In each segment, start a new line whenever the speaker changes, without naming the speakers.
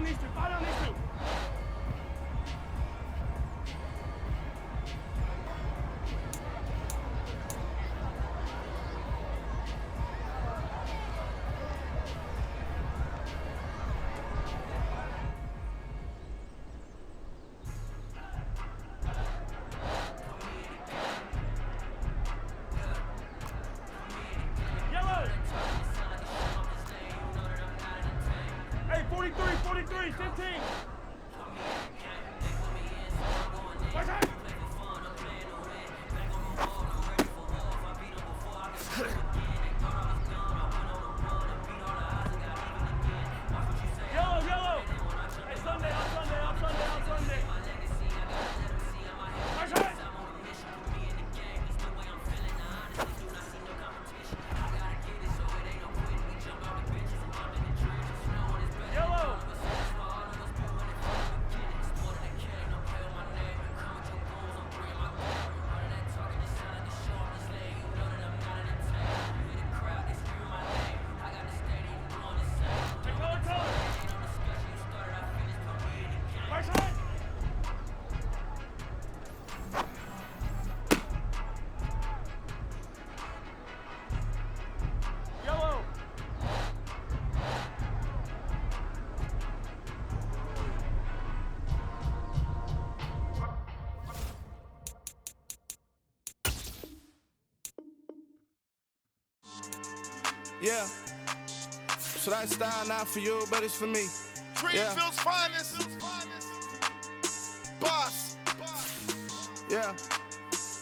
these two. Fall down these two. Yellow. Hey, 43, 15. Watch out. Yellow. Hey, Sunday. Watch out. Yellow. Take color. Watch out. Yellow.
Yeah. So that style not for you, but it's for me.
Greenfield's finest. Boss.
Yeah.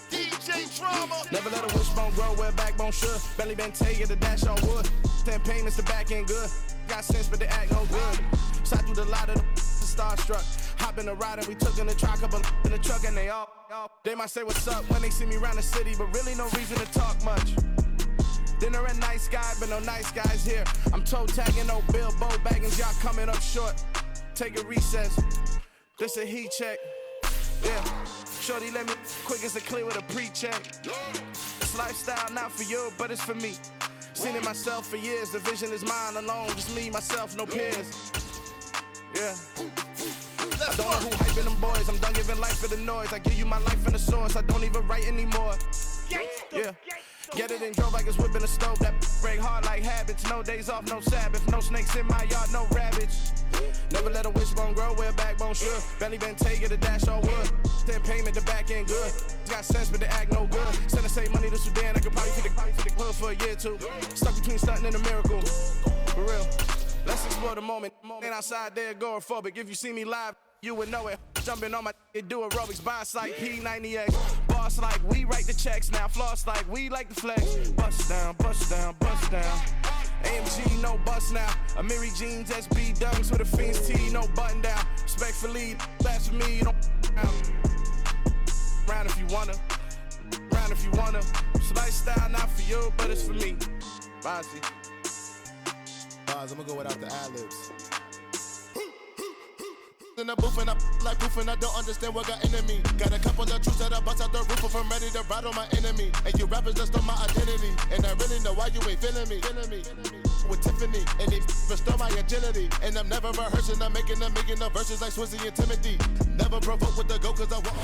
DJ Drama.
Never let a wishbone grow where backbone should. Belly been taking the dash on wood. 10 payments, the back end good. Got sense, but they act no good. Side through the lot of the starstruck. Hop in the ride and we took in the truck, couple in the truck and they all. They might say what's up when they see me around the city, but really no reason to talk much. Dinner and nice guy, but no nice guys here. I'm toe tagging, no Bilbo baggins, y'all coming up short. Take a recess. This a heat check. Yeah. Shorty let me quick as a clear with a pre-check. This lifestyle not for you, but it's for me. Seen it myself for years. The vision is mine alone. Just me, myself, no peers. Yeah. I don't know who hyping them boys. I'm done giving life for the noise. I give you my life in the source. I don't even write anymore. Yeah. Get it and drove like it's whipping a stove. That break hard like habits. No days off, no Sabbath. No snakes in my yard, no rabbits. Never let a wishbone grow where backbone should. Belly been taking the dash on wood. 10 payment, the back end good. Got sense, but they act no good. Send the same money to Sudan. I could probably feed the hood for a year or two. Stuck between stunting and a miracle. For real. Let's explore the moment. Ain't outside there agoraphobic. If you see me live, you would know it. Jumping on my do aerobics, boss like P90X. Boss like we write the checks now. Floss like we like the flex. Bust down. AMG, no bust now. Amiri jeans, SB dunks with a Fiends T, no button down. Respectfully, that's for me, you don't round if you wanna. This lifestyle not for you, but it's for me. Bozzy.
I'm gonna go without the ad-libs. In the booth and I like proof and I don't understand what got into me. Got a couple of truths that I bust out the roof if I'm ready to ride on my enemy. And you rappers just stole my identity. And I really know why you ain't feeling me. With Tiffany, and they restore my agility. And I'm never rehearsing, I'm making the verses like Swizzy and Timothy. Never provoke with the go cause I want.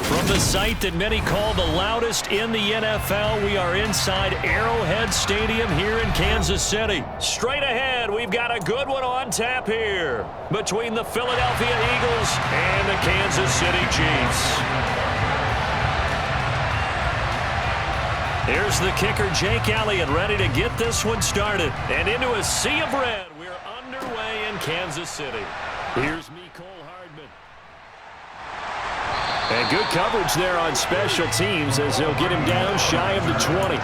From the site that many call the loudest in the NFL, we are inside Arrowhead Stadium here in Kansas City. Straight ahead, we've got a good one on tap here between the Philadelphia Eagles and the Kansas City Chiefs. Here's the kicker, Jake Elliott, ready to get this one started. And into a sea of red, we're underway in Kansas City. Here's Mecole Hardman. And good coverage there on special teams as they'll get him down shy of the 20.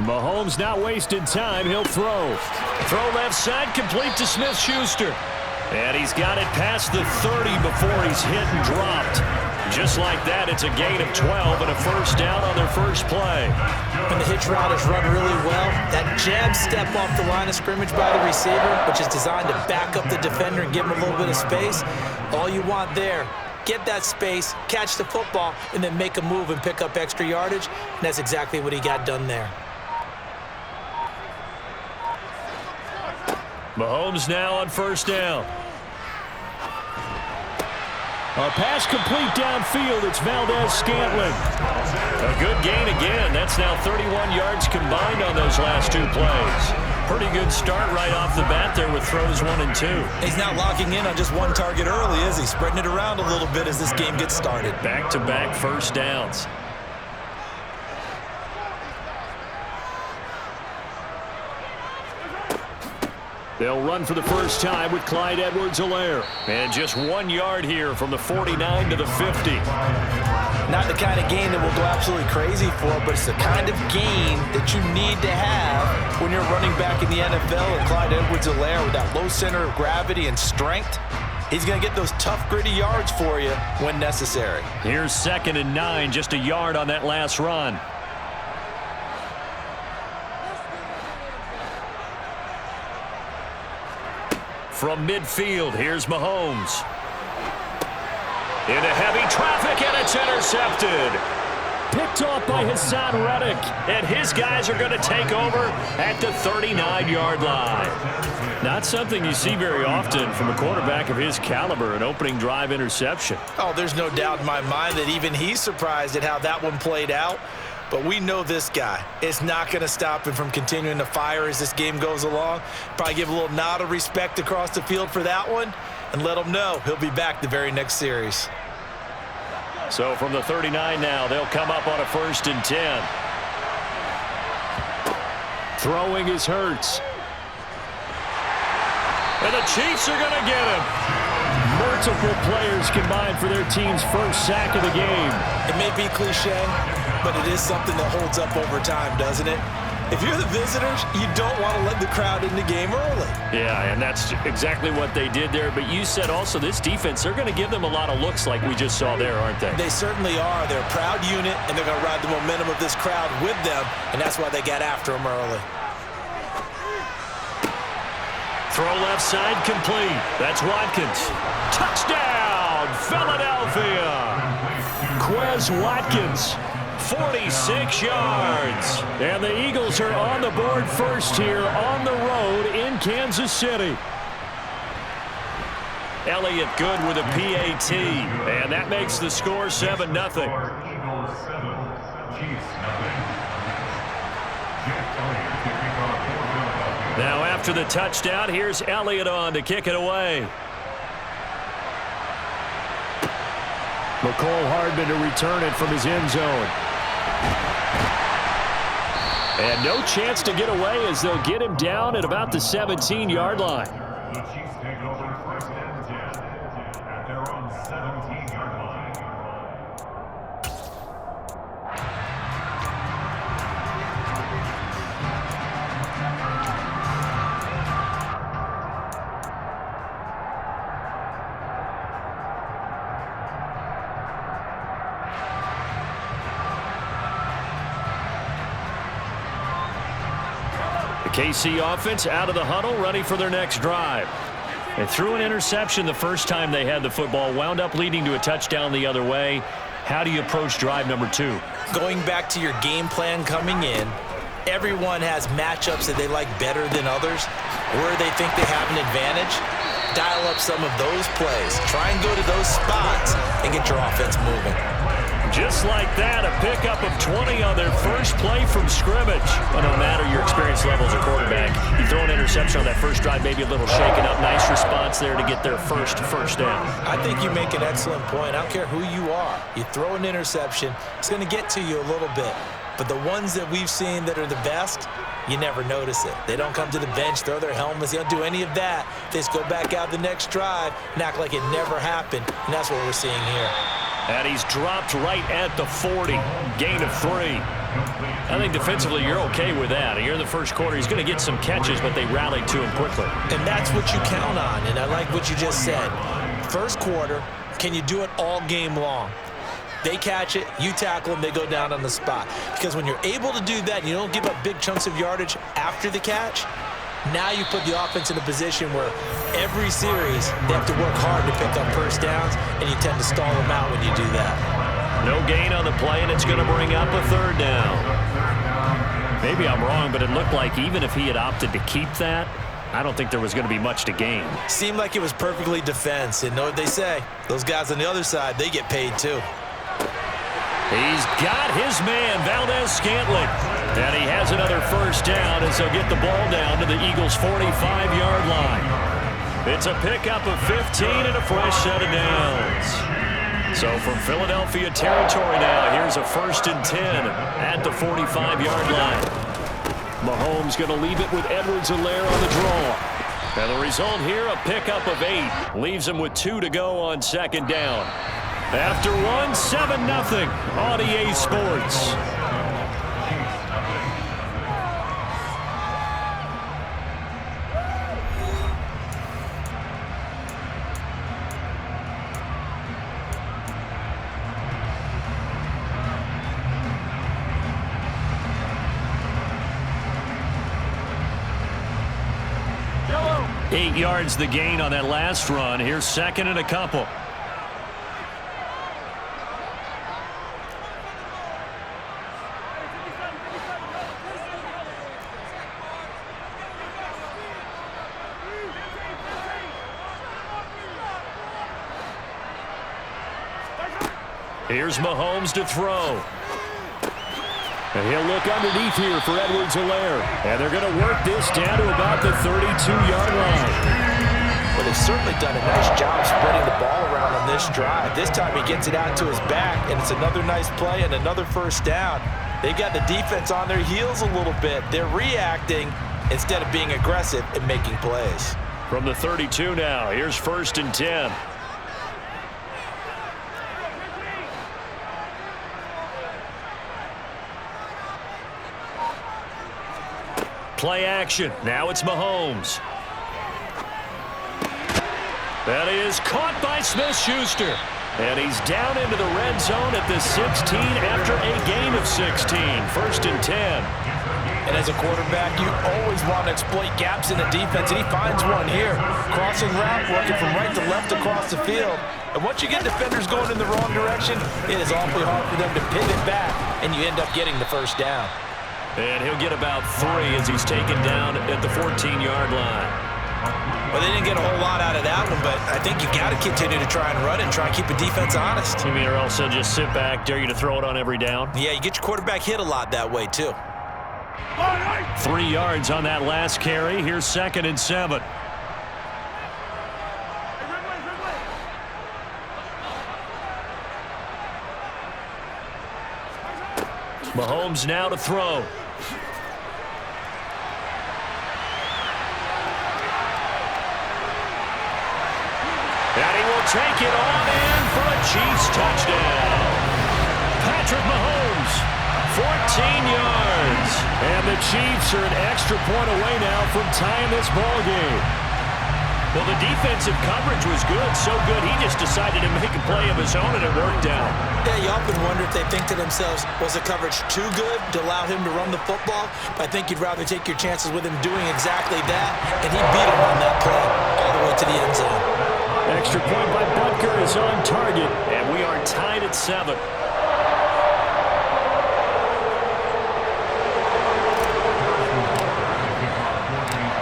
Mahomes not wasting time. He'll throw. Throw left side, complete to Smith-Schuster. And he's got it past the 30 before he's hit and dropped. Just like that, it's a gain of 12 and a first down on their first play.
When the hitch route is run really well, that jab step off the line of scrimmage by the receiver, which is designed to back up the defender and give him a little bit of space, all you want there, get that space, catch the football, and then make a move and pick up extra yardage, and that's exactly what he got done there.
Mahomes now on first down. A pass complete downfield. It's Valdez-Scantling. A good gain again. That's now 31 yards combined on those last two plays. Pretty good start right off the bat there with throws 1 and 2.
He's not locking in on just one target early, is he? Spreading it around a little bit as this game gets started.
Back-to-back first downs. They'll run for the first time with Clyde Edwards-Helaire. And just 1 yard here from the 49 to the 50.
Not the kind of gain that we'll go absolutely crazy for, but it's the kind of gain that you need to have when you're running back in the NFL. And Clyde Edwards-Helaire with that low center of gravity and strength, he's going to get those tough, gritty yards for you when necessary.
Here's 2nd and 9, just a yard on that last run. From midfield, here's Mahomes. Into heavy traffic, and it's intercepted. Picked off by Hassan Reddick, and his guys are going to take over at the 39-yard line. Not something you see very often from a quarterback of his caliber, an opening drive interception.
Oh, there's no doubt in my mind that even he's surprised at how that one played out. But we know this guy is not going to stop him from continuing to fire as this game goes along. Probably give a little nod of respect across the field for that one and let him know he'll be back the very next series.
So from the 39 now, they'll come up on a 1st and 10. Throwing is Hurts. And the Chiefs are going to get him. Multiple players combined for their team's first sack of the game.
It may be cliche, but it is something that holds up over time, doesn't it? If you're the visitors, you don't want to let the crowd in the game early.
Yeah, and that's exactly what they did there. But you said also this defense, they're going to give them a lot of looks like we just saw there, aren't they?
They certainly are. They're a proud unit, and they're going to ride the momentum of this crowd with them, and that's why they got after them early.
Throw left side complete. That's Watkins. Touchdown, Philadelphia. Quez Watkins. 46 yards. And the Eagles are on the board first here on the road in Kansas City. Elliott good with a PAT. And that makes the score 7-0. Now after the touchdown, here's Elliott on to kick it away. McCole Hardman to return it from his end zone. And no chance to get away as they'll get him down at about the 17-yard line.
The Chiefs take over 1st and 10 at their own 17-yard line.
KC offense out of the huddle, ready for their next drive. They threw an interception the first time they had the football, wound up leading to a touchdown the other way. How do you approach drive number 2?
Going back to your game plan coming in, everyone has matchups that they like better than others, where they think they have an advantage. Dial up some of those plays. Try and go to those spots and get your offense moving.
Just like that, a pickup of 20 on their first play from scrimmage. Well, no matter your experience level as a quarterback, you throw an interception on that first drive, maybe a little shaken up. Nice response there to get their first down.
I think you make an excellent point. I don't care who you are. You throw an interception, it's going to get to you a little bit. But the ones that we've seen that are the best, you never notice it. They don't come to the bench, throw their helmets. They don't do any of that. They just go back out the next drive and act like it never happened. And that's what we're seeing here.
And he's dropped right at the 40. Gain of 3. I think defensively you're okay with that. Here in the first quarter, he's going to get some catches, but they rallied to him quickly.
And that's what you count on, and I like what you just said. First quarter, can you do it all game long? They catch it, you tackle them, they go down on the spot. Because when you're able to do that and you don't give up big chunks of yardage after the catch, now you put the offense in a position where every series they have to work hard to pick up first downs, and you tend to stall them out when you do that.
No gain on the play, and it's going to bring up a 3rd down. Maybe I'm wrong, but it looked like even if he had opted to keep that, I don't think there was going to be much to gain.
Seemed like it was perfectly defense, and know what they say. Those guys on the other side, they get paid too.
He's got his man, Valdez-Scantling. And he has another first down as they'll get the ball down to the Eagles' 45-yard line. It's a pickup of 15 and a fresh set of downs. So from Philadelphia territory now, here's a 1st and 10 at the 45-yard line. Mahomes going to leave it with Edwards-Helaire on the draw. And the result here, a pickup of 8. Leaves him with 2 to go on 2nd down. After 1, 7-0 on EA Sports.
Yellow.
8 yards the gain on that last run. Here's 2nd and a couple. Here's Mahomes to throw. And he'll look underneath here for Edwards-Helaire. And they're going to work this down to about the 32-yard line.
Well, they've certainly done a nice job spreading the ball around on this drive. This time he gets it out to his back, and it's another nice play and another first down. They've got the defense on their heels a little bit. They're reacting instead of being aggressive and making plays.
From the 32 now, here's 1st and 10. Play action. Now it's Mahomes. That is caught by Smith-Schuster. And he's down into the red zone at the 16 after a gain of 16. 1st and 10.
And as a quarterback, you always want to exploit gaps in the defense, and he finds one here. Crossing route, working from right to left across the field. And once you get defenders going in the wrong direction, it is awfully hard for them to pivot back, and you end up getting the first down.
And he'll get about 3 as he's taken down at the 14-yard line.
Well, they didn't get a whole lot out of that one, but I think you got to continue to try and run and try and keep the defense honest.
You mean or else they'll just sit back, dare you to throw it on every down?
Yeah, you get your quarterback hit a lot that way, too.
3 yards on that last carry. Here's 2nd and 7. Mahomes now to throw. And he will take it on in for a Chiefs touchdown. Patrick Mahomes, 14 yards. And the Chiefs are an extra point away now from tying this ball game. Well, the defensive coverage was good, so good he just decided to make a play of his own, and it worked out.
Yeah, you often wonder if they think to themselves, was the coverage too good to allow him to run the football? I think you'd rather take your chances with him doing exactly that, and he beat him on that play all the way to the end zone.
Extra point by Butker is on target, and we are tied at 7.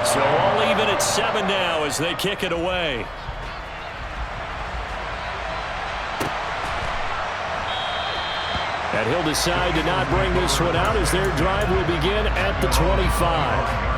So all even at 7 now as they kick it away. And he'll decide to not bring this one out as their drive will begin at the 25.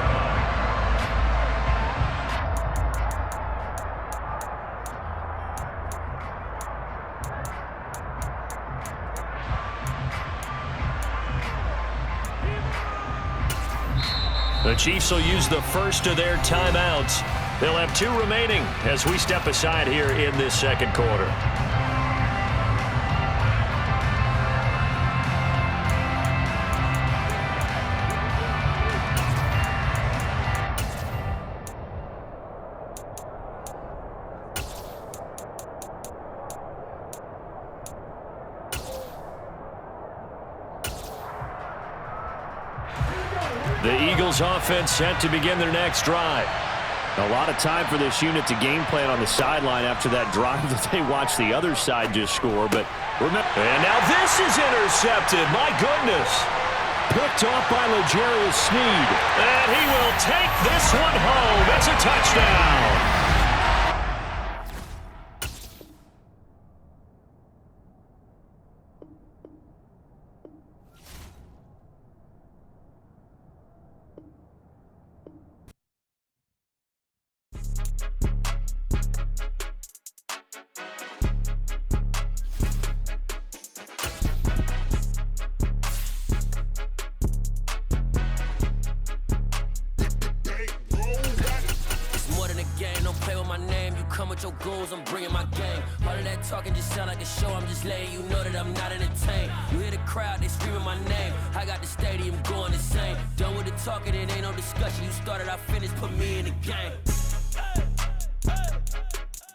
The Chiefs will use the first of their timeouts. They'll have 2 remaining as we step aside here in this second quarter. The Eagles offense set to begin their next drive.
A lot of time for this unit to game plan on the sideline after that drive that they watched the other side just score. But remember,
and now this is intercepted. My goodness. Picked off by L'Jarius Sneed. And he will take this one home. It's a touchdown.
Your goals, I'm bringing my game. All of that talking just sound like a show. I'm just letting you know that I'm not entertained. You hear the crowd, they screaming my name. I got the stadium going insane. Done with the talking, it ain't no discussion. You started, I finished, put me in the game.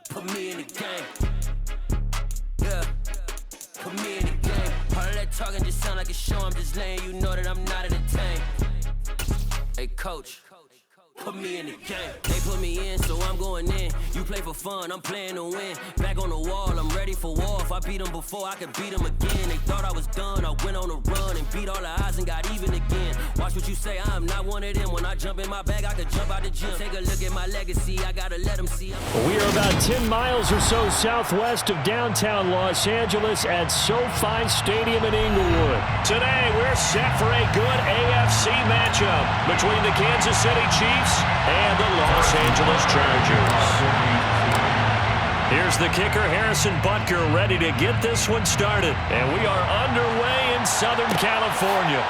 Put me in the game. Yeah, put me in the game. All of that talking just sound like a show. I'm just letting you know that I'm not entertained. Hey, coach. Put me in the game. They put me in, so I'm going in. You play for fun, I'm playing to win. Back on the wall, I'm ready for war. If I beat them before, I could beat them again. They thought I was done, I went on a run and beat all the odds and got even again. Watch what you say, I'm not one of them. When I jump in my bag, I could jump out the gym. Take a look at my legacy, I gotta let them see.
We are about 10 miles or so southwest of downtown Los Angeles at SoFi Stadium in Inglewood. Today, we're set for a good AFC matchup between the Kansas City Chiefs and the Los Angeles Chargers. Here's the kicker, Harrison Butker, ready to get this one started. And we are underway in Southern California.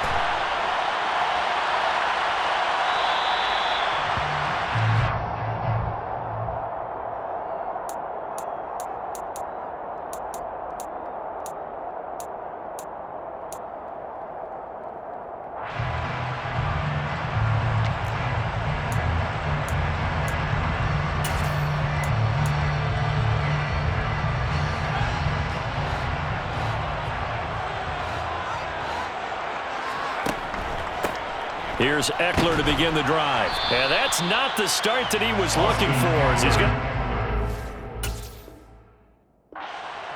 Here's Eckler to begin the drive. And that's not the start that he was looking for. He's going to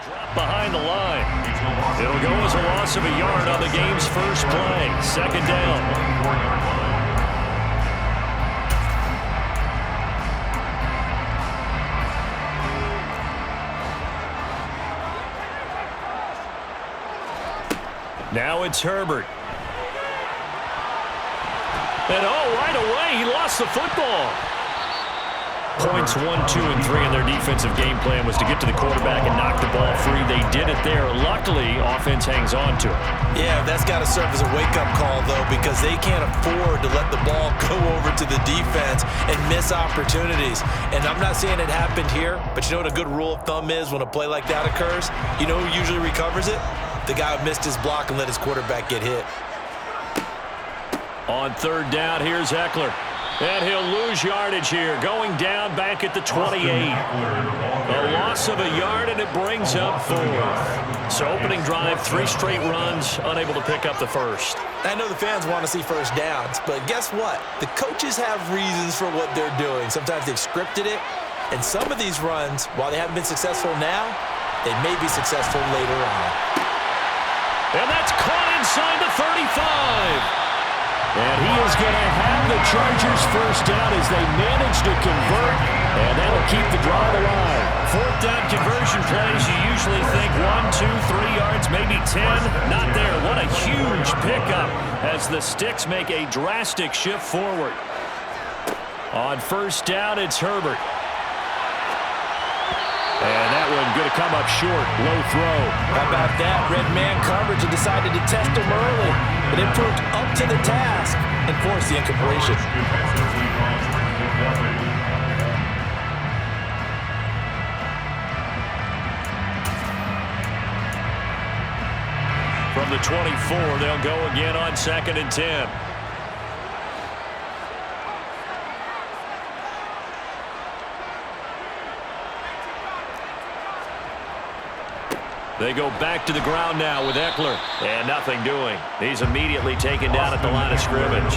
drop behind the line. It'll go as a loss of a yard on the game's first play. Second down. Now it's Herbert. And right away, he lost the football. Points 1, 2, and 3 in their defensive game plan was to get to the quarterback and knock the ball free. They did it there. Luckily, offense hangs on to it.
Yeah, that's got to serve as a wake-up call, though, because they can't afford to let the ball go over to the defense and miss opportunities. And I'm not saying it happened here, but you know what a good rule of thumb is when a play like that occurs? You know who usually recovers it? The guy who missed his block and let his quarterback get hit.
On third down, here's Eckler. And he'll lose yardage here, going down back at the 28. A loss of a yard, and it brings up 4. So opening drive, 3 straight runs, unable to pick up the first.
I know the fans want to see first downs, but guess what? The coaches have reasons for what they're doing. Sometimes they've scripted it, and some of these runs, while they haven't been successful now, they may be successful later on.
And that's caught inside the 35. And he is going to have the Chargers first down as they manage to convert, and that'll keep the drive alive. Fourth down conversion plays, you usually think 1, 2, 3 yards, maybe 10. Not there. What a huge pickup as the Sticks make a drastic shift forward. On first down, it's Herbert. And that one going to come up short. Low throw.
How about that? Red man coverage and decided to test him early. But it proved up to the task and forced the incompletion.
From the 24, they'll go again on 2nd and 10. They go back to the ground now with Eckler. And nothing doing. He's immediately taken down at the line of scrimmage.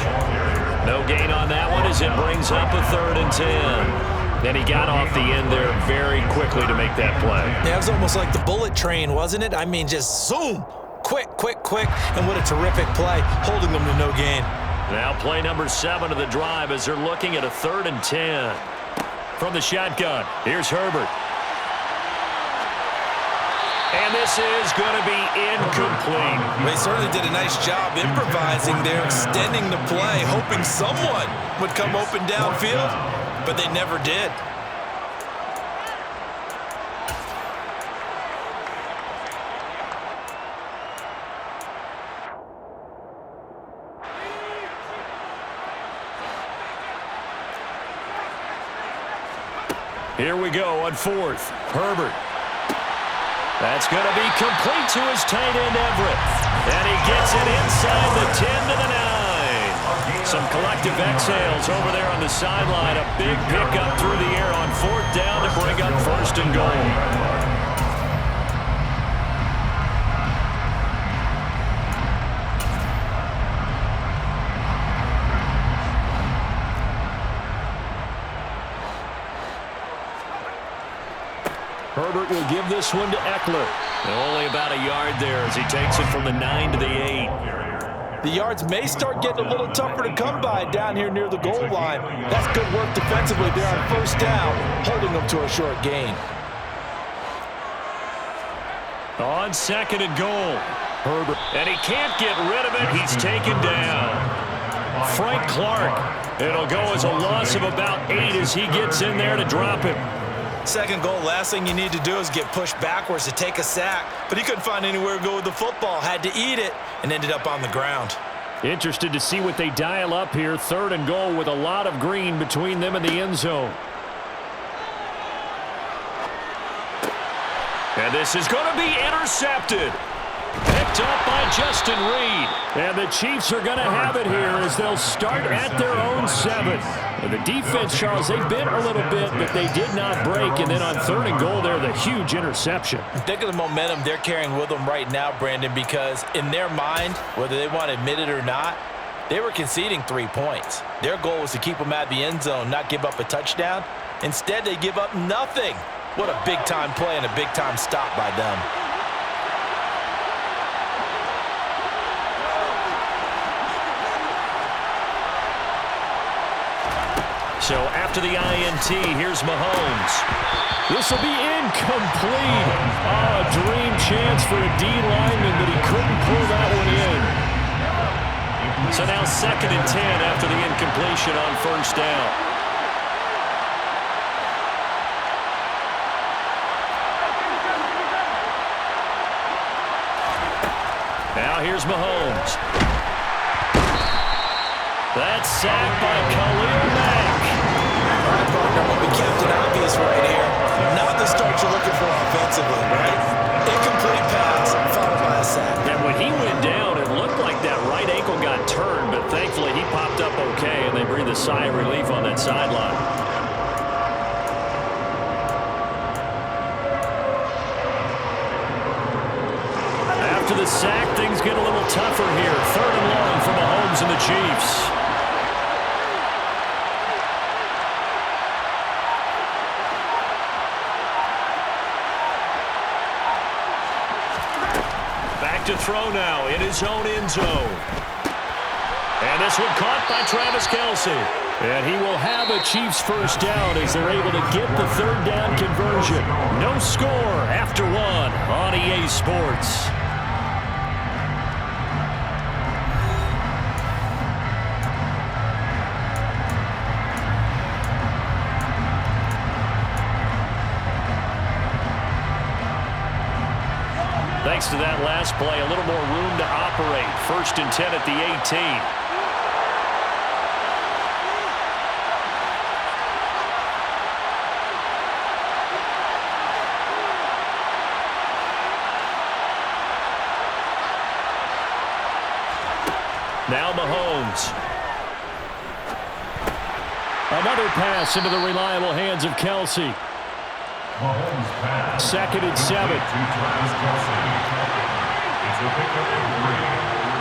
No gain on that one as it brings up a 3rd and 10. And he got off the end there very quickly to make that play.
Yeah, it was almost like the bullet train, wasn't it? I mean, just zoom. Quick, quick, quick. And what a terrific play, holding them to no gain.
Now play number 7 of the drive as they're looking at a 3rd and 10. From the shotgun, here's Herbert. And this is going to be incomplete.
They certainly did a nice job improvising there, extending the play, hoping someone would come open downfield, but they never did.
Here we go on 4th. Herbert. That's going to be complete to his tight end, Everett. And he gets it inside the 10 to the 9. Some collective exhales over there on the sideline. A big pickup through the air on 4th down to bring up 1st and goal. Herbert will give this one to Eckler. Only about a yard there as he takes it from the 9 to the 8.
The yards may start getting a little tougher to come by down here near the goal line. That's good work defensively there on 1st down, holding them to a short gain.
On 2nd and goal, Herbert. And he can't get rid of it. He's taken down. Frank Clark. It'll go as a loss of about 8 as he gets in there to drop him.
2nd goal, last thing you need to do is get pushed backwards to take a sack. But he couldn't find anywhere to go with the football. Had to eat it and ended up on the ground.
Interested to see what they dial up here. 3rd and goal with a lot of green between them and the end zone. And this is going to be intercepted. Picked up by Justin Reed. And the Chiefs are going to have it here as they'll start at their own 7. And the defense, Charles, they bit a little bit, but they did not break. And then on 3rd and goal there, the huge interception.
Think of the momentum they're carrying with them right now, Brandon, because in their mind, whether they want to admit it or not, they were conceding 3 points. Their goal was to keep them at the end zone, not give up a touchdown. Instead, they give up nothing. What a big-time play and a big-time stop by them.
So after the INT, here's Mahomes. This will be incomplete. Oh, a dream chance for a D lineman, but he couldn't pull that one in. So now 2nd and 10 after the incompletion on 1st down. Now here's Mahomes. That's sacked by Khalil Mack.
All right, partner, will be Captain Obvious right here. Not the start you're looking for offensively, right? Incomplete pass, followed by a sack.
And when he went down, it looked like that right ankle got turned, but thankfully he popped up okay, and they breathed a sigh of relief on that sideline. After the sack, things get a little tougher here. 3rd and long for Mahomes and the Chiefs. To throw now in his own end zone. And this one caught by Travis Kelce. And he will have a Chiefs 1st down as they're able to get the 3rd down conversion. No score after 1 on EA Sports. Thanks to that last play, a little more room to operate. 1st and 10 at the 18. Now Mahomes. Another pass into the reliable hands of Kelce.
Mahomes pass.
2nd and 7.
To Travis Kelce. It's a pickup of 3.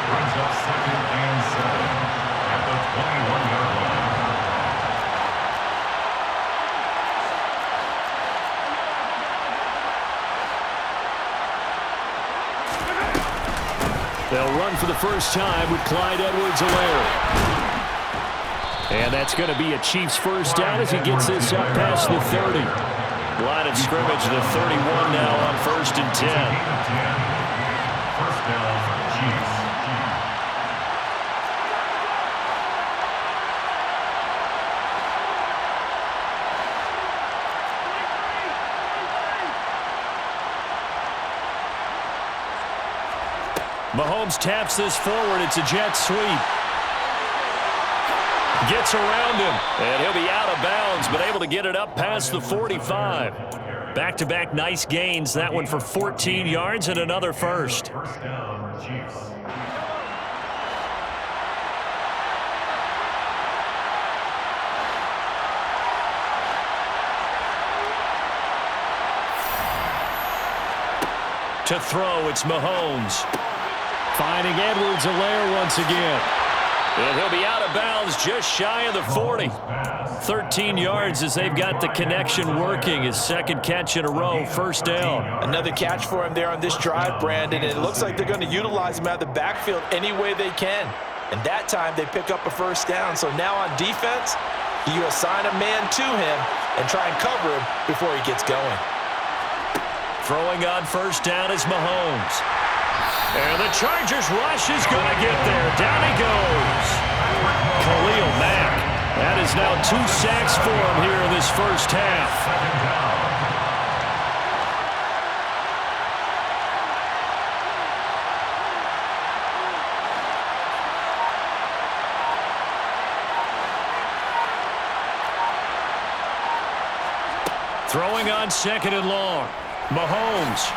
Brings up 2nd and 7 at the 21-yard line.
They'll run for the first time with Clyde Edwards-Helaire. And that's going to be a Chiefs first down as he gets this up past the 30. Line of scrimmage, the 31 now on 1st and 10.
First down, Chiefs.
Mahomes taps this forward. It's a jet sweep. Gets around him, and he'll be out of bounds, but able to get it up past the 45. Back-to-back nice gains. That one for 14 yards and another first.
First down, Chiefs.
To throw, it's Mahomes. Finding Edwards-Helaire once again. And he'll be out of bounds just shy of the 40. 13 yards as they've got the connection working. His 2nd catch in a row, first down.
Another catch for him there on this drive, Brandon, and it looks like they're going to utilize him out of the backfield any way they can. And that time they pick up a first down. So now on defense, you assign a man to him and try and cover him before he gets going.
Throwing on first down is Mahomes. And the Chargers rush is going to get there. Down he goes. Khalil Mack. That is now 2 sacks for him here in this first half. Throwing on 2nd and long. Mahomes.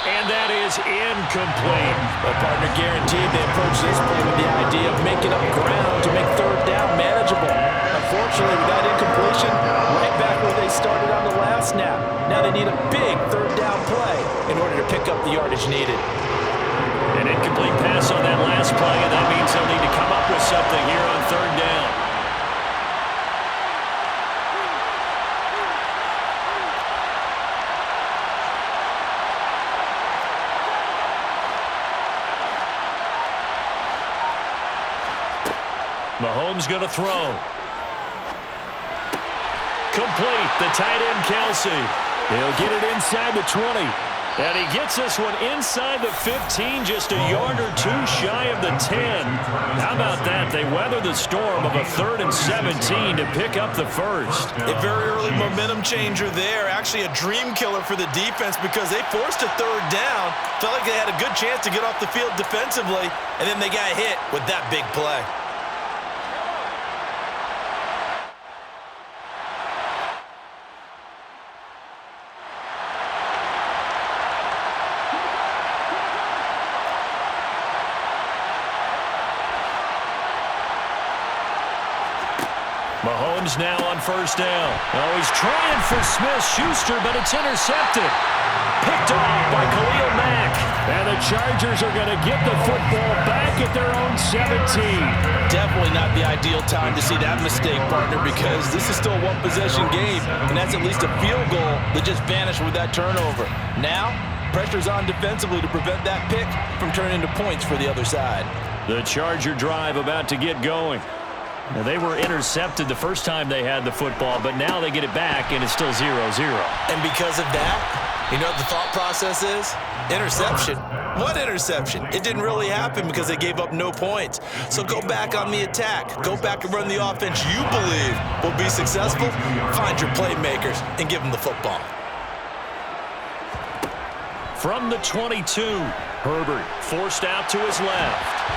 And that is incomplete.
Well, partner, guaranteed they approach this play with the idea of making up ground to make 3rd down manageable. Unfortunately, with that incompletion, right back where they started on the last snap. Now they need a big 3rd down play in order to pick up the yardage needed.
An incomplete pass on that last play, and that means they'll need to come up with something here on 3rd down. Mahomes going to throw. Complete. The tight end, Kelce. He'll get it inside the 20. And he gets this one inside the 15, just a yard or 2 shy of the 10. How about that? They weather the storm of a 3rd and 17 to pick up the first.
A very early momentum changer there. Actually a dream killer for the defense because they forced a 3rd down. Felt like they had a good chance to get off the field defensively, and then they got hit with that big play.
Mahomes now on first down. Oh, he's trying for Smith-Schuster, but it's intercepted. Picked off by Khalil Mack. And the Chargers are going to get the football back at their own 17.
Definitely not the ideal time to see that mistake, partner, because this is still a one-possession game, and that's at least a field goal that just vanished with that turnover. Now, pressure's on defensively to prevent that pick from turning into points for the other side.
The Charger drive about to get going. Now, they were intercepted the first time they had the football, but now they get it back, and it's still 0-0.
And because of that, you know what the thought process is? Interception. What interception? It didn't really happen because they gave up no points. So go back on the attack. Go back and run the offense you believe will be successful. Find your playmakers and give them the football.
From the 22, Herbert forced out to his left.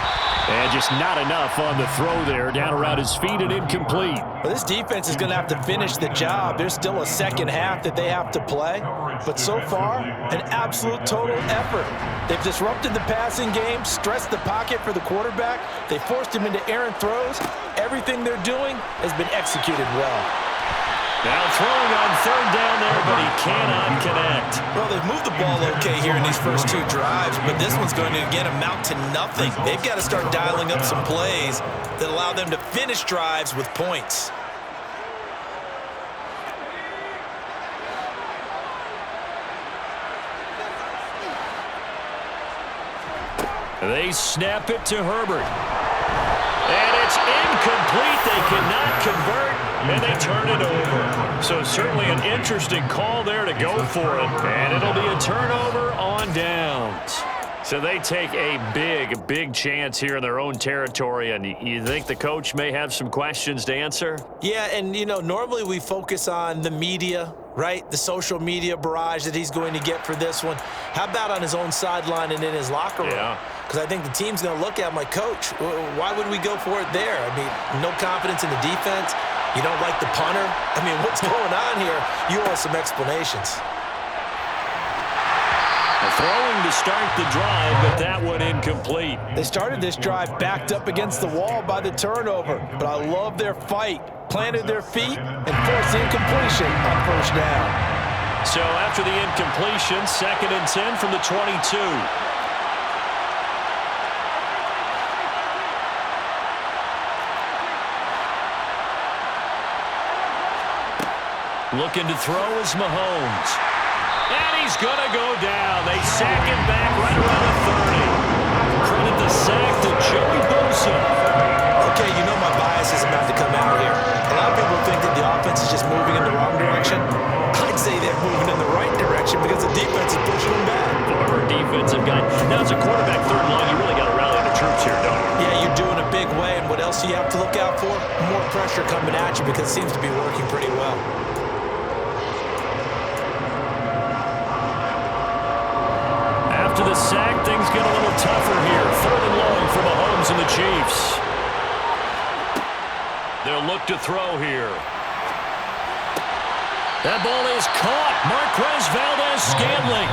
And just not enough on the throw there, down around his feet and incomplete.
Well, this defense is going to have to finish the job. There's still a second half that they have to play. But so far, an absolute total effort. They've disrupted the passing game, stressed the pocket for the quarterback. They forced him into errant throws. Everything they're doing has been executed well.
Now throwing on third down there, but he cannot connect.
Well, they've moved the ball okay here in these first two drives, but this one's going to, again, amount to nothing. They've got to start dialing up some plays that allow them to finish drives with points.
They snap it to Herbert. And it's incomplete. They cannot convert, and they turn it over. So certainly an interesting call there to go for it. And it'll be a turnover on downs. So they take a big chance here in their own territory, and you think the coach may have some questions to answer?
Yeah, and, you know, normally we focus on the media, right? The social media barrage that he's going to get for this one. How about on his own sideline and in his locker room?
Yeah.
Because I think the team's going to look at him like, Coach, why would we go for it there? I mean, no confidence in the defense. You don't like the punter. I mean, what's going on here? You owe us some explanations.
Throwing to start the drive, but that one incomplete.
They started this drive backed up against the wall by the turnover, but I love their fight. Planted their feet and forced the incompletion on first down.
So after the incompletion, 2nd and 10 from the 22. Looking to throw is Mahomes. And he's going to go down. They sack him back right around the 30. Credit the sack to Joey Bosa.
Okay, you know my bias is about to come out here. A lot of people think that the offense is just moving in the wrong direction. I'd say they're moving in the right direction because the defense is pushing them back.
Former defensive guy. Now, as a quarterback, third and long, you really got to rally the troops here, don't you?
Yeah, you're doing a big way, and what else do you have to look out for? More pressure coming at you because it seems to be working pretty well.
After the sack, things get a little tougher here. 3rd and long for Mahomes and the Chiefs. They'll look to throw here. That ball is caught. Marquez Valdez-Scantling.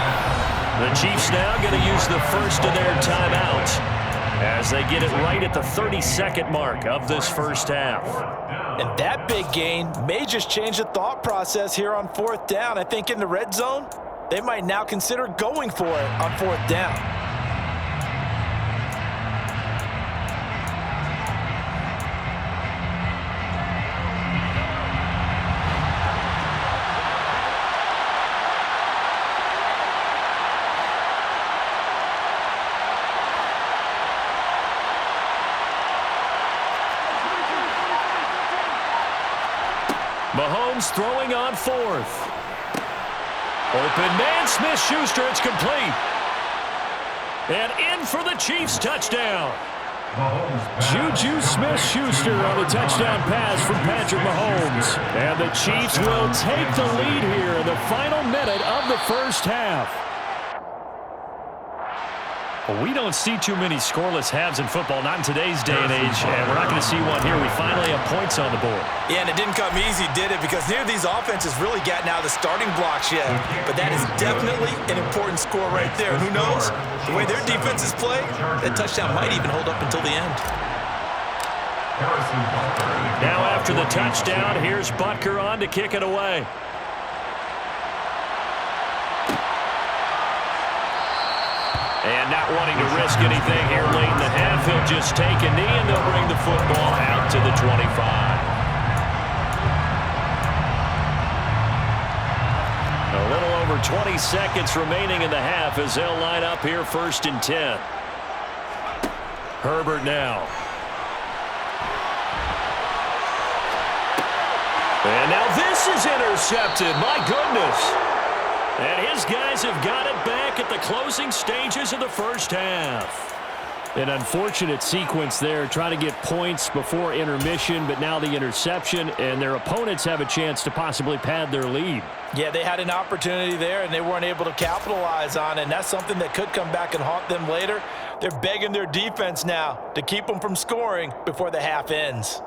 The Chiefs now going to use the first of their timeouts as they get it right at the 32nd mark of this first half.
And that big gain may just change the thought process here on 4th down. I think in the red zone, they might now consider going for it on 4th down.
Mahomes throwing on 4th. Open man, Smith-Schuster, it's complete. And in for the Chiefs touchdown. Juju Smith-Schuster on the touchdown pass from Patrick Mahomes. And the Chiefs will take the lead here in the final minute of the first half. Well, we don't see too many scoreless halves in football, not in today's day and age, and we're not going to see one here. We finally have points on the board.
Yeah, and it didn't come easy, did it? Because neither of these offenses really gotten out of the starting blocks yet. But that is definitely an important score right there. Who knows? The way their defenses play, that touchdown might even hold up until the end.
Now after the touchdown, here's Butker on to kick it away. And not wanting to risk anything here late in the half, he'll just take a knee and they'll bring the football out to the 25. A little over 20 seconds remaining in the half as they'll line up here 1st and 10. Herbert now. And now this is intercepted. My goodness. And his guys have got it back at the closing stages of the first half. An unfortunate sequence there, trying to get points before intermission, but now the interception, and their opponents have a chance to possibly pad their lead.
Yeah, they had an opportunity there, and they weren't able to capitalize on it, and that's something that could come back and haunt them later. They're begging their defense now to keep them from scoring before the half ends.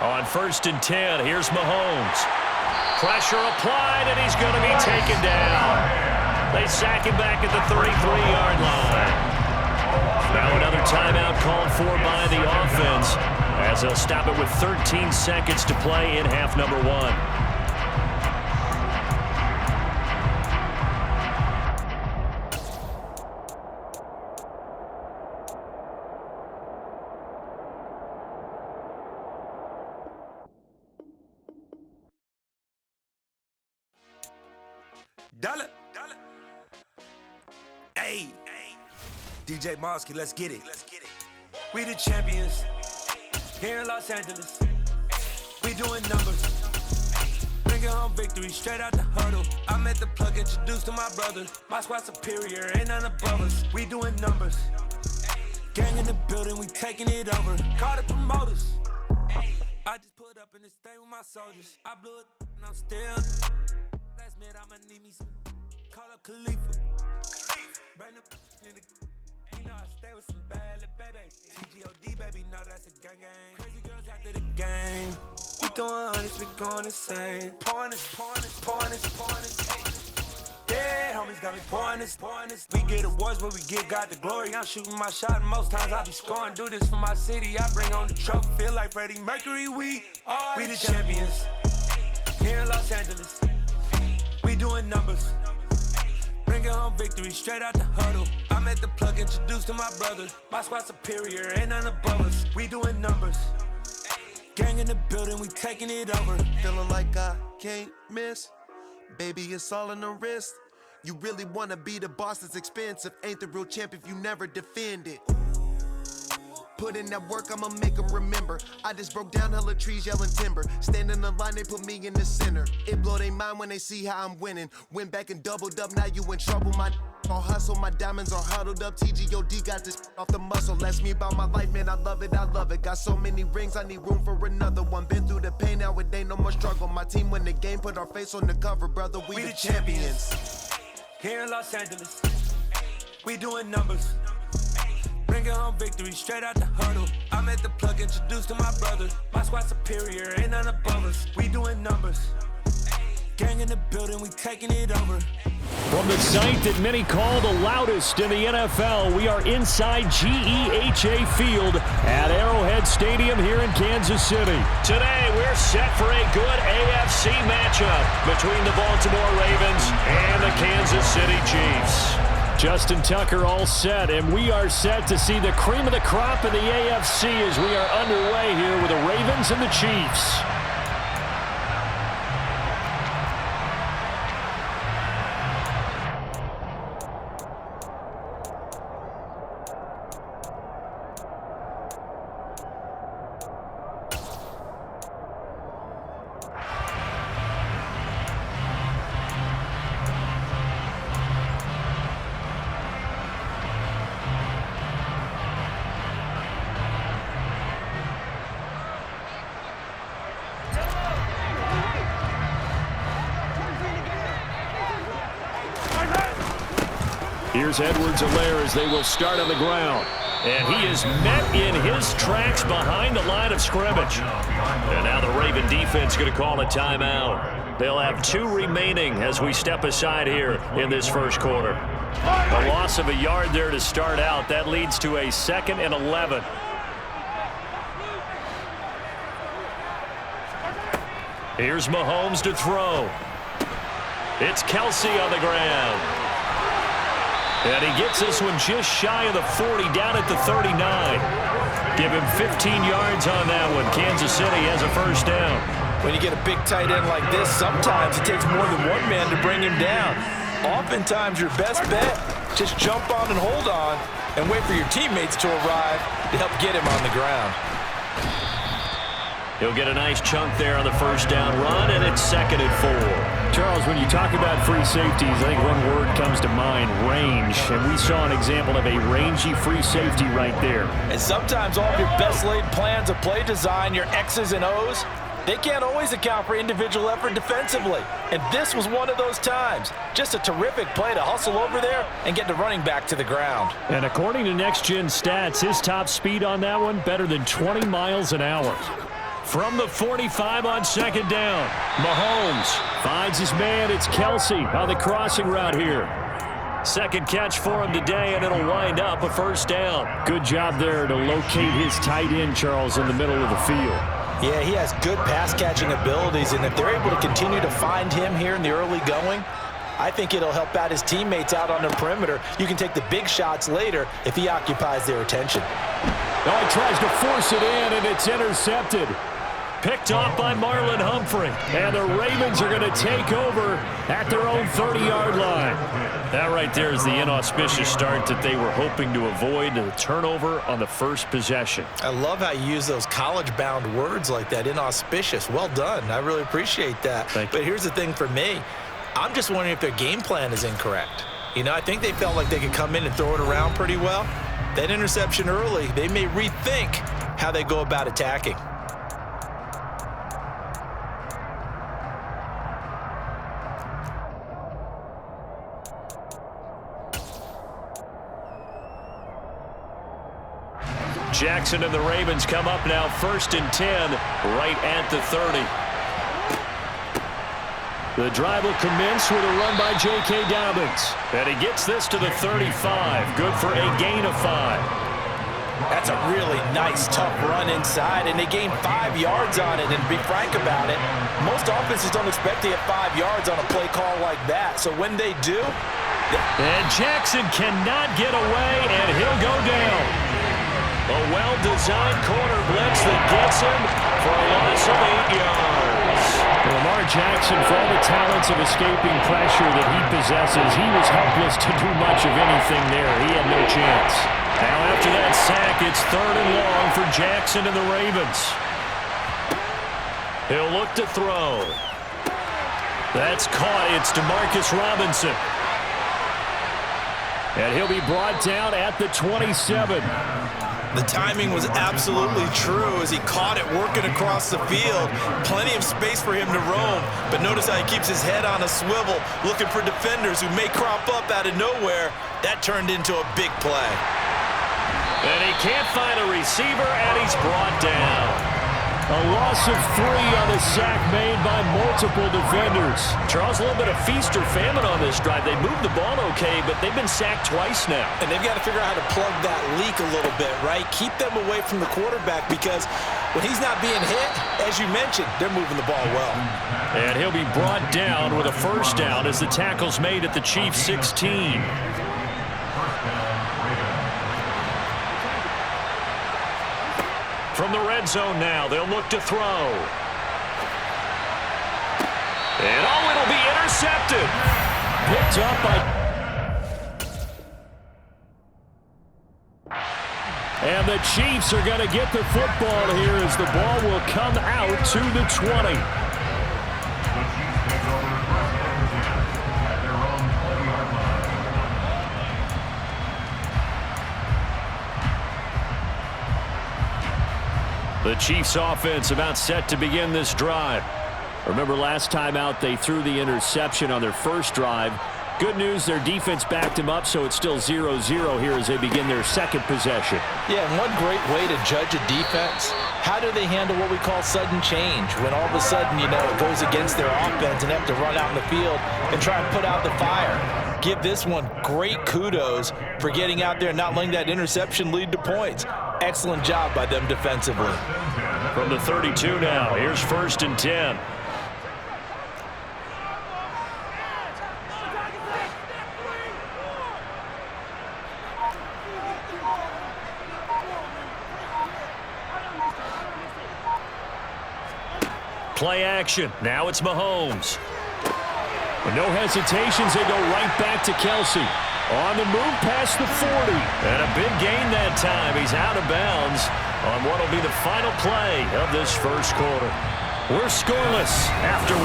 On 1st and 10, here's Mahomes. Pressure applied, and he's going to be taken down. They sack him back at the 33-yard line. Now another timeout called for by the offense as they'll stop it with 13 seconds to play in half number 1.
Dollar. Hey. DJ Mosky, let's get it. We the champions here in Los Angeles. We doing numbers. Bringing home victory straight out the huddle. I'm at the plug, introduced to my brother. My squad superior, ain't none above us. We doing numbers. Gang in the building, we taking it over. Call the promoters. I just put up in this thing with my soldiers. I blew it and I'm still. Last minute, I'ma need me some. Call up Khalifa. Bring the in the. You know I stay with some bad little baby. TGOD, baby, know that's a gang. Crazy girls after the game. We throwing hundreds, we going insane. Pouring this. Yeah, homies got me pouring this. We get awards, but we give God the glory. I'm shooting my shot, and most times I be scoring. Do this for my city, I bring on the trophy. Feel like Freddie Mercury, we the champions. Here in Los Angeles, we doing numbers. Bringing home victory straight out the huddle. I'm at the plug, introduced to my brother. My squad superior, ain't none above us. We doing numbers. Gang in the building, we taking it over.
Feeling like I can't miss. Baby, it's all in the wrist. You really wanna be the boss, it's expensive. Ain't the real champ if you never defend it. Put in that work, I'ma make them remember. I just broke down hella trees, yelling timber. Stand in the line, they put me in the center. It blow their mind when they see how I'm winning. Went back and doubled up, now you in trouble. My all hustle, my diamonds are huddled up. TGOD got this off the muscle. Ask me about my life, man, I love it. Got so many rings, I need room for another one. Been through the pain, now it ain't no more struggle. My team win the game, put our face on the cover, brother. We the champions.
Here in Los Angeles, we doing numbers. Bringing home victory straight out the huddle. I'm at the plug, introduced to my brother. My squad superior, ain't none above us. We doing numbers. Gang in the building, we taking it over.
From the site that many call the loudest in the NFL, we are inside GEHA Field at Arrowhead Stadium here in Kansas City. Today, we're set for a good AFC matchup between the Baltimore Ravens and the Kansas City Chiefs. Justin Tucker all set, and we are set to see the cream of the crop in the AFC as we are underway here with the Ravens and the Chiefs. Here's Edwards-Helaire as they will start on the ground. And he is met in his tracks behind the line of scrimmage. And now the Raven defense going to call a timeout. They'll have 2 remaining as we step aside here in this first quarter. A loss of a yard there to start out. That leads to a 2nd and 11. Here's Mahomes to throw. It's Kelsey on the ground. And he gets this one just shy of the 40, down at the 39. Give him 15 yards on that one. Kansas City has a first down.
When you get a big tight end like this, sometimes it takes more than one man to bring him down. Oftentimes, your best bet, just jump on and hold on and wait for your teammates to arrive to help get him on the ground.
He'll get a nice chunk there on the first down run, and it's 2nd and 4. Charles, when you talk about free safeties, I think one word comes to mind, range. And we saw an example of a rangy free safety right there.
And sometimes all of your best laid plans of play design, your X's and O's, they can't always account for individual effort defensively. And this was one of those times. Just a terrific play to hustle over there and get the running back to the ground.
And according to Next Gen Stats, his top speed on that one, better than 20 miles an hour. From the 45 on second down. Mahomes finds his man. It's Kelsey on the crossing route here. Second catch for him today, and it'll wind up a first down. Good job there to locate his tight end, Charles, in the middle of the field.
Yeah, he has good pass-catching abilities, and if they're able to continue to find him here in the early going, I think it'll help out his teammates out on the perimeter. You can take the big shots later if he occupies their attention.
Oh, he tries to force it in, and it's intercepted. Picked off by Marlon Humphrey. And the Ravens are going to take over at their own 30-yard line. That right there is the inauspicious start that they were hoping to avoid, the turnover on the first possession.
I love how you use those college-bound words like that, inauspicious. Well done. I really appreciate that. But here's the thing for me. I'm just wondering if their game plan is incorrect. You know, I think they felt like they could come in and throw it around pretty well. That interception early, they may rethink how they go about attacking.
Jackson and the Ravens come up now 1st and 10 right at the 30. The drive will commence with a run by J.K. Dobbins. And he gets this to the 35. Good for a gain of 5.
That's a really nice, tough run inside, and they gained 5 yards on it. And to be frank about it, most offenses don't expect to get 5 yards on a play call like that. So when they do...
And Jackson cannot get away, and he'll go down. A well-designed corner blitz that gets him for a loss of 8 yards. Lamar Jackson, for all the talents of escaping pressure that he possesses, he was helpless to do much of anything there. He had no chance. Now after that sack, it's 3rd and long for Jackson and the Ravens. He'll look to throw. That's caught. It's Demarcus Robinson. And he'll be brought down at the 27.
The timing was absolutely true as he caught it working across the field. Plenty of space for him to roam, but notice how he keeps his head on a swivel, looking for defenders who may crop up out of nowhere. That turned into a big play.
And he can't find a receiver, and he's brought down. A loss of 3 on the sack made by multiple defenders. Charles, a little bit of feast or famine on this drive. They moved the ball okay, but they've been sacked twice now.
And they've got to figure out how to plug that leak a little bit, right? Keep them away from the quarterback because when he's not being hit, as you mentioned, they're moving the ball well.
And he'll be brought down with a first down as the tackle's made at the Chiefs' 16. From the red zone now, they'll look to throw. And oh, it'll be intercepted. Picked up by... And the Chiefs are going to get the football here as the ball will come out to the 20. The Chiefs offense about set to begin this drive. Remember last time out they threw the interception on their first drive. Good news, their defense backed them up, so it's still 0-0 here as they begin their second possession.
Yeah, and one great way to judge a defense, how do they handle what we call sudden change? When all of a sudden, you know, it goes against their offense and they have to run out in the field and try and put out the fire. Give this one great kudos for getting out there and not letting that interception lead to points. Excellent job by them defensively.
From the 32 now, here's 1st and 10. Play action. Now it's Mahomes. With no hesitations, they go right back to Kelsey. On the move past the 40. And a big gain that time. He's out of bounds on what will be the final play of this first quarter. We're scoreless after 1.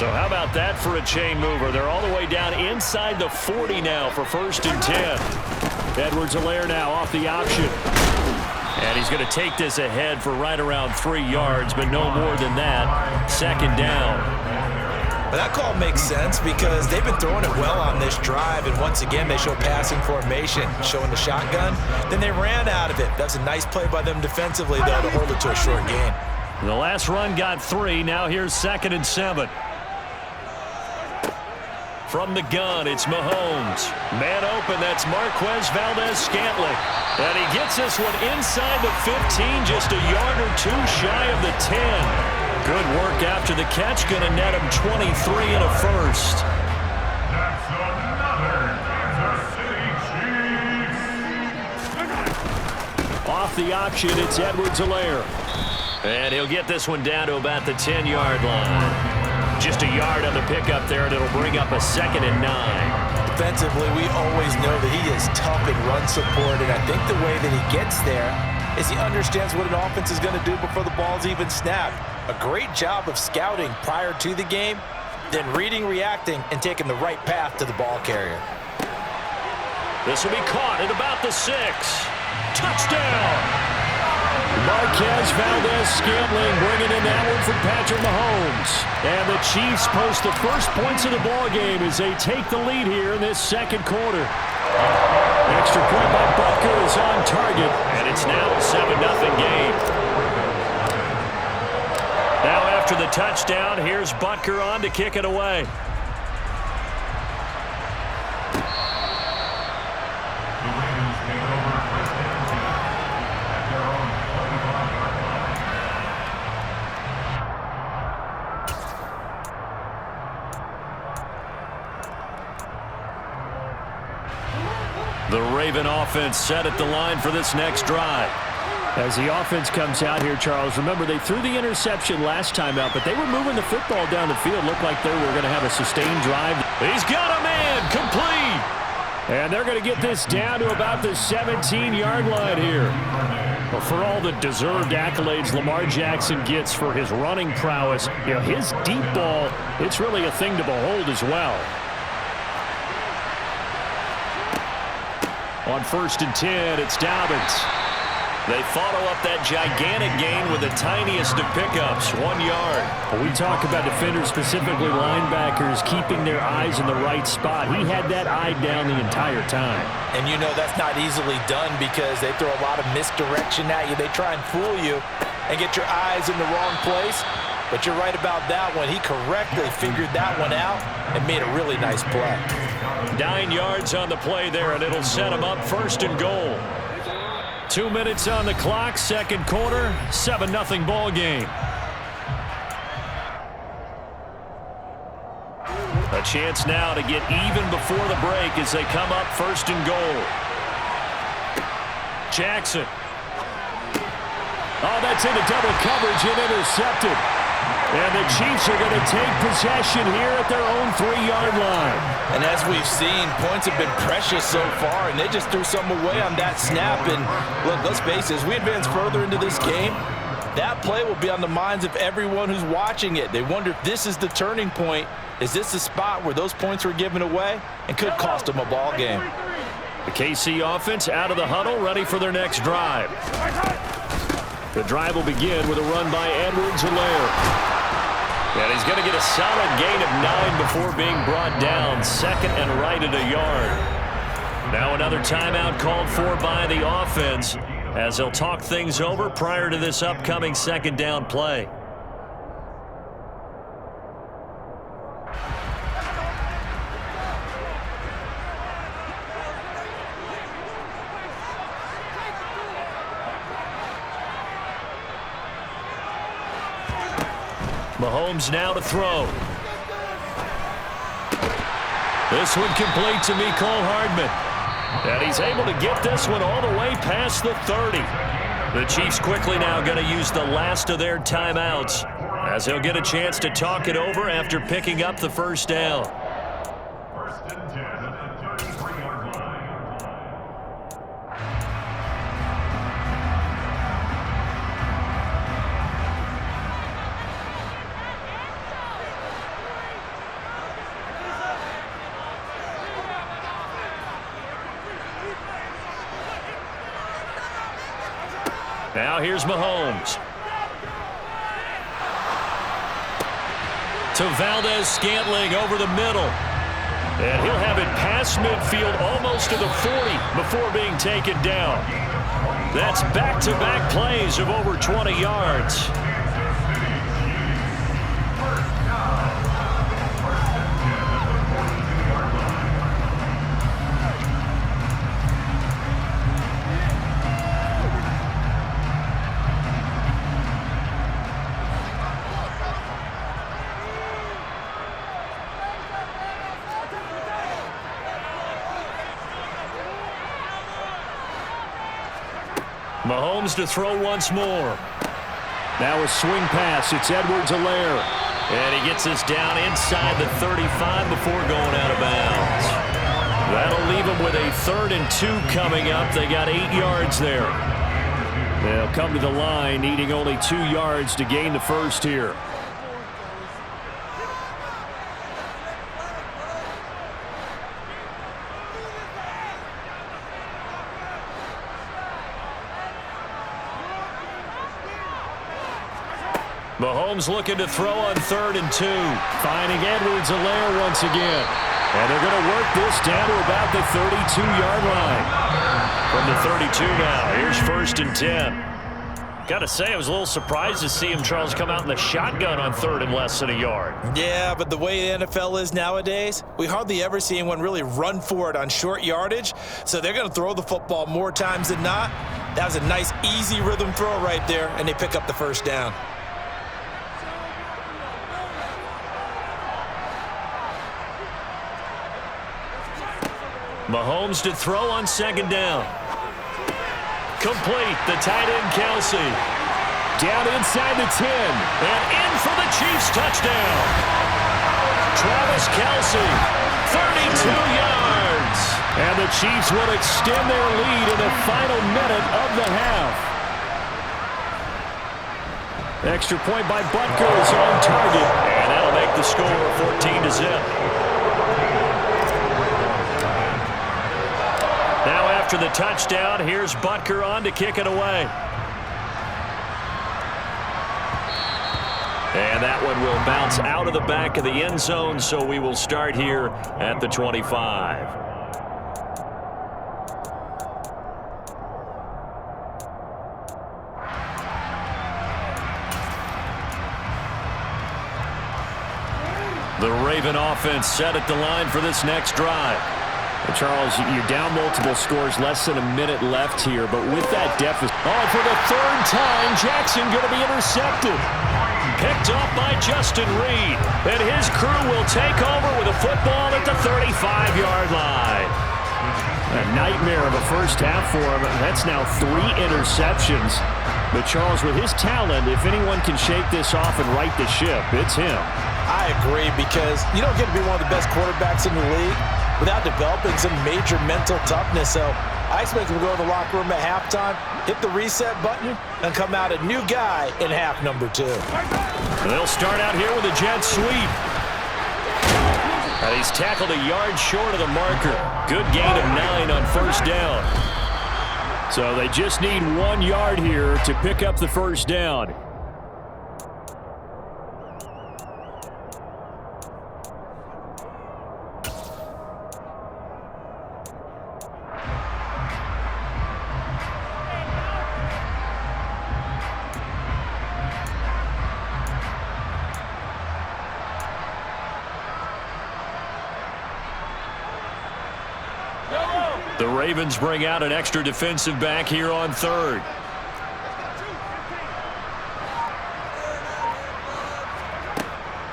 So how about that for a chain mover? They're all the way down inside the 40 now for 1st and 10. Edwards-Helaire now off the option. And he's going to take this ahead for right around 3 yards, but no more than that. 2nd down.
But that call makes sense because they've been throwing it well on this drive, and once again they show passing formation, showing the shotgun. Then they ran out of it. That's a nice play by them defensively, though, to hold it to a short gain.
The last run got 3. Now here's 2nd and 7. From the gun, it's Mahomes. Man open, that's Marquez Valdez-Scantling. And he gets this one inside the 15, just a yard or 2 shy of the 10. Good work after the catch, going to net him 23 and a first.
That's another Kansas City Chiefs.
Off the option, it's Edwards-Helaire. And he'll get this one down to about the 10-yard line. Just a yard on the pickup there, and it'll bring up a 2nd and 9.
Defensively, we always know that he is tough in run support, and I think the way that he gets there is he understands what an offense is going to do before the ball's even snapped. A great job of scouting prior to the game, then reading, reacting, and taking the right path to the ball carrier.
This will be caught at about the 6. Touchdown! Marquez Valdez-Scantling bringing in that one from Patrick Mahomes. And the Chiefs post the first points of the ball game as they take the lead here in this second quarter. Extra point by Butker is on target, and it's now a 7-0 game. Now after the touchdown, here's Butker on to kick it away. The Raven offense set at the line for this next drive. As the offense comes out here, Charles, remember they threw the interception last time out, but they were moving the football down the field. Looked like they were going to have a sustained drive. He's got a man, complete. And they're going to get this down to about the 17-yard line here. Well, for all the deserved accolades Lamar Jackson gets for his running prowess, you know, his deep ball, it's really a thing to behold as well. On 1st and 10, it's Dobbins. They follow up that gigantic gain with the tiniest of pickups, 1 yard. Well, we talk about defenders, specifically linebackers, keeping their eyes in the right spot. He had that eye down the entire time.
And you know that's not easily done because they throw a lot of misdirection at you. They try and fool you and get your eyes in the wrong place. But you're right about that one. He correctly figured that one out and made a really nice play.
9 yards on the play there, and it'll set him up 1st and goal. 2 minutes on the clock, second quarter, 7-0 ball game. A chance now to get even before the break as they come up 1st and goal. Jackson. Oh, that's into double coverage and intercepted. And the Chiefs are going to take possession here at their own 3-yard line.
And as we've seen, points have been precious so far, and they just threw some away on that snap. And look, let's face it, as we advance further into this game, that play will be on the minds of everyone who's watching it. They wonder if this is the turning point. Is this the spot where those points were given away and could cost them a ball game?
The KC offense out of the huddle, ready for their next drive. The drive will begin with a run by Edwards-Helaire. And he's going to get a solid gain of 9 before being brought down. 2nd and right at a yard. Now another timeout called for by the offense as they'll talk things over prior to this upcoming 2nd down play. Mahomes now to throw. This one complete to Mecole Hardman. And he's able to get this one all the way past the 30. The Chiefs quickly now going to use the last of their timeouts as they'll get a chance to talk it over after picking up the 1st down.
1st and 10 at the 33-yard line.
Now here's Mahomes. to Valdez-Scantling over the middle. And he'll have it past midfield almost to the 40 before being taken down. That's back-to-back plays of over 20 yards. Mahomes to throw once more. Now a swing pass. It's Edwards-Helaire. And he gets this down inside the 35 before going out of bounds. That'll leave him with a 3rd and 2 coming up. They got 8 yards there. They'll come to the line needing only 2 yards to gain the first here. Mahomes looking to throw on 3rd and 2. Finding Edwards-Helaire once again. And they're going to work this down to about the 32-yard line. From the 32 now, here's 1st and 10. Got to say, I was a little surprised to see him, Charles, come out in the shotgun on 3rd and less than a yard.
Yeah, but the way the NFL is nowadays, we hardly ever see anyone really run for it on short yardage. So they're going to throw the football more times than not. That was a nice, easy rhythm throw right there, and they pick up the first down.
Mahomes to throw on 2nd down. Complete. The tight end, Kelsey. Down inside the 10. And in for the Chiefs touchdown. Travis Kelsey, 32 yards. And the Chiefs will extend their lead in the final minute of the half. Extra point by Butker is on target. And that'll make the score 14-0. Now after the touchdown, here's Butker on to kick it away. And that one will bounce out of the back of the end zone, so we will start here at the 25. The Raven offense set at the line for this next drive. Charles, you're down multiple scores, less than a minute left here, but with that deficit. Oh, for the 3rd time, Jackson going to be intercepted. Picked off by Justin Reed, and his crew will take over with a football at the 35-yard line. A nightmare of a first half for him. That's now 3 interceptions. But Charles, with his talent, if anyone can shake this off and right the ship, it's him.
I agree, because you don't get to be one of the best quarterbacks in the league without developing some major mental toughness. So I expect him to go to the locker room at halftime, hit the reset button, and come out a new guy in half number 2.
They'll start out here with a jet sweep. And he's tackled a yard short of the marker. Good gain of 9 on 1st down. So they just need 1 yard here to pick up the 1st down. The Ravens bring out an extra defensive back here on 3rd.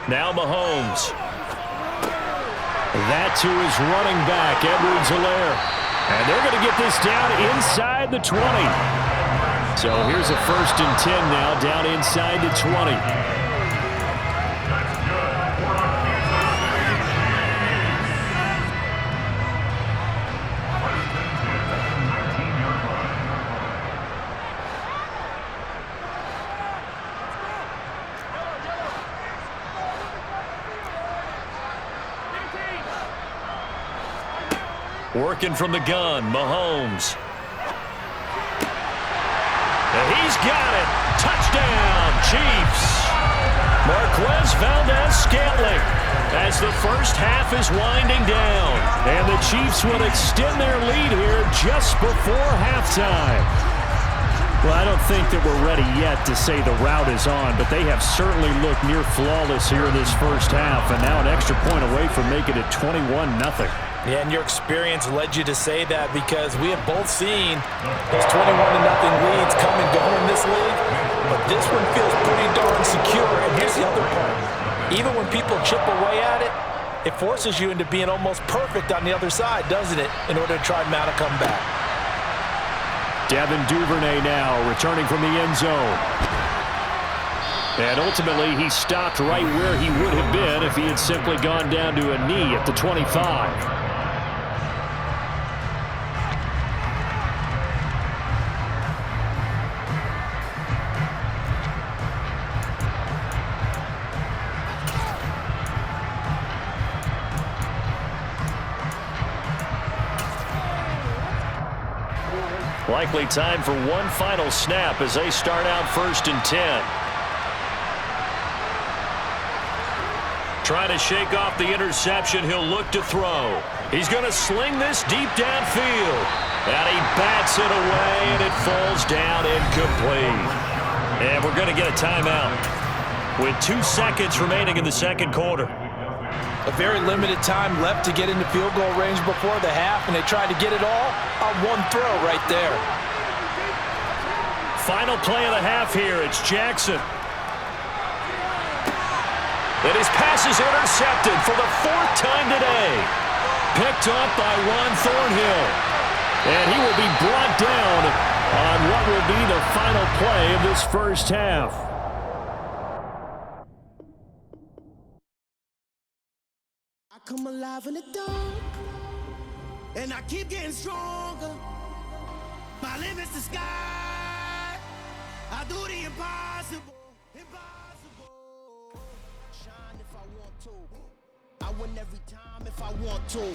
Now Mahomes. That to his running back, Edwards-Helaire. And they're going to get this down inside the 20. So here's a 1st and 10 now, down inside the 20. Working from the gun, Mahomes. And he's got it. Touchdown, Chiefs. Marquez Valdez-Scantling as the first half is winding down. And the Chiefs will extend their lead here just before halftime. Well, I don't think that we're ready yet to say the route is on, but they have certainly looked near flawless here in this first half, and now an extra point away from making it 21-0.
Yeah, and your experience led you to say that because we have both seen those 21-0 leads come and go in this league, but this one feels pretty darn secure, and here's the other part. Even when people chip away at it, it forces you into being almost perfect on the other side, doesn't it, in order to try and mount a comeback.
Devin Duvernay now returning from the end zone. And ultimately, he stopped right where he would have been if he had simply gone down to a knee at the 25. Likely time for one final snap as they start out 1st and 10. Trying to shake off the interception, he'll look to throw. He's going to sling this deep downfield. And he bats it away, and it falls down incomplete. And we're going to get a timeout with 2 seconds remaining in the second quarter.
A very limited time left to get into field goal range before the half, and they tried to get it all on one throw right there.
Final play of the half here. It's Jackson. And his pass is intercepted for the 4th time today. Picked up by Juan Thornhill. And he will be brought down on what will be the final play of this first half.
Come alive in the dark, and I keep getting stronger. My limit's the sky. I do the impossible, impossible. Shine if I want to. I win every time if I want to.